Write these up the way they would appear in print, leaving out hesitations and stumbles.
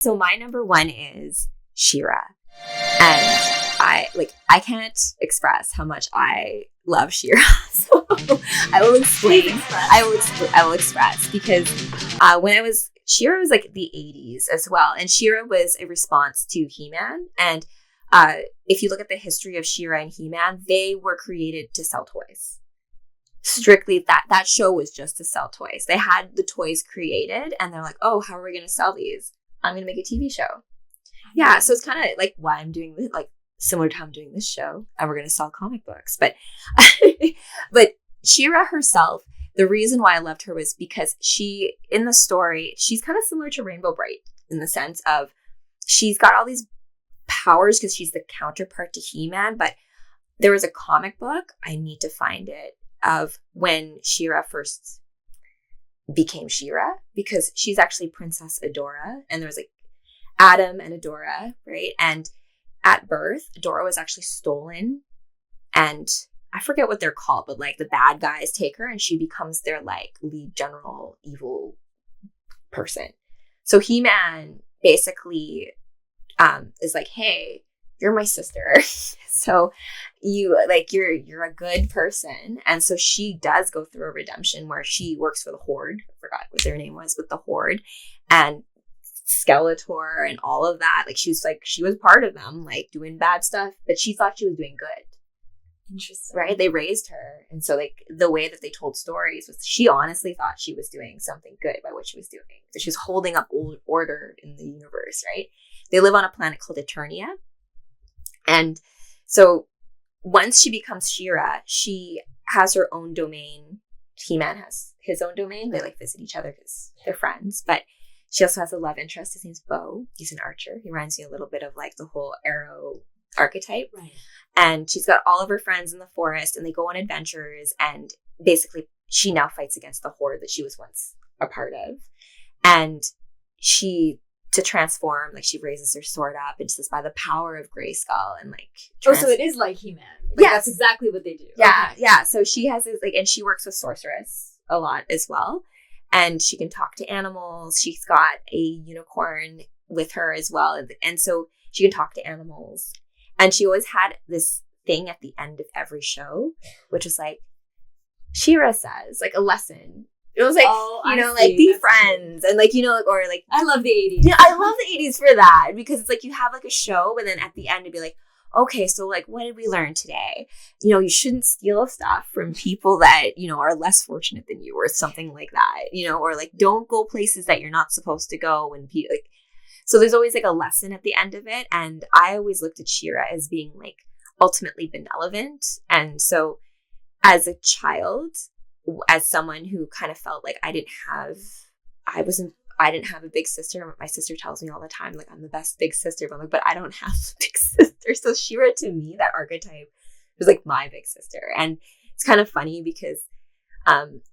So my number one is She-Ra. And I can't express how much I love She-Ra. So I will explain. I will express because She-Ra was like the 80s as well. And She-Ra was a response to He-Man. And if you look at the history of She-Ra and He-Man, they were created to sell toys. Strictly that show was just to sell toys. They had the toys created and they're like, oh, how are we going to sell these? I'm going to make a TV show. Yeah. So it's kind of like why I'm doing this, like similar to how I'm doing this show, and we're going to sell comic books. But She-Ra herself, the reason why I loved her was because in the story, she's kind of similar to Rainbow Bright in the sense of she's got all these powers because she's the counterpart to He-Man. But there was a comic book, I need to find it, of when She-Ra first became She-Ra, because she's actually Princess Adora, and there was like Adam and Adora, right? And at birth, Adora was actually stolen, and I forget what they're called, but like the bad guys take her and she becomes their like lead general evil person. So He-Man basically is like, hey, you're my sister. So you're a good person. And so she does go through a redemption where she works for the Horde. I forgot what their name was, but the Horde and Skeletor and all of that. Like she was part of them, like doing bad stuff, but she thought she was doing good. Interesting. Right? They raised her. And so like the way that they told stories was she honestly thought she was doing something good by what she was doing. So she was holding up old order in the universe, right? They live on a planet called Eternia. And so once she becomes She-Ra, she has her own domain. He-Man has his own domain. They like visit each other because they're friends. But she also has a love interest. His name's Bo. He's an archer. He reminds me a little bit of like the whole Arrow archetype. Right. And she's got all of her friends in the forest and they go on adventures. And basically she now fights against the Horde that she was once a part of. And to transform, like she raises her sword up and says by the power of Grayskull and like so it is like He-Man. Yeah, that's exactly what they do. Yeah, okay. Yeah. So she has this like, and she works with Sorceress a lot as well, and she can talk to animals. She's got a unicorn with her as well, and so she can talk to animals. And she always had this thing at the end of every show, which was like She-Ra says, like a lesson. It was like, like be friends and like, or like. I love the 80s. Yeah, I love the 80s for that because it's like you have like a show, but then at the end it'd be like, okay, so like, what did we learn today? You shouldn't steal stuff from people that, are less fortunate than you or something like that, or like don't go places that you're not supposed to go when people like. So there's always like a lesson at the end of it. And I always looked at She-Ra as being like ultimately benevolent. And so as a child, as someone who kind of felt like I didn't have a big sister. My sister tells me all the time, like, I'm the best big sister, but I'm like, but I don't have a big sister. So She-Ra to me, that archetype was like my big sister. And it's kind of funny because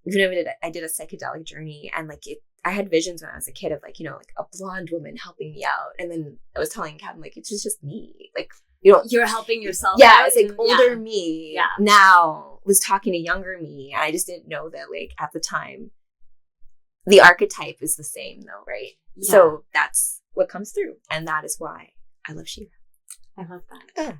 even I did a psychedelic journey and like I had visions when I was a kid of like, like a blonde woman helping me out. And then I was telling Kevin, like, it's just me. Like, you're helping yourself. Yeah, it's like older me Yeah. now was talking to younger me. And I just didn't know that like at the time, the archetype is the same though, right? Yeah. So that's what comes through. And that is why I love She-Ra. I love that. Yeah.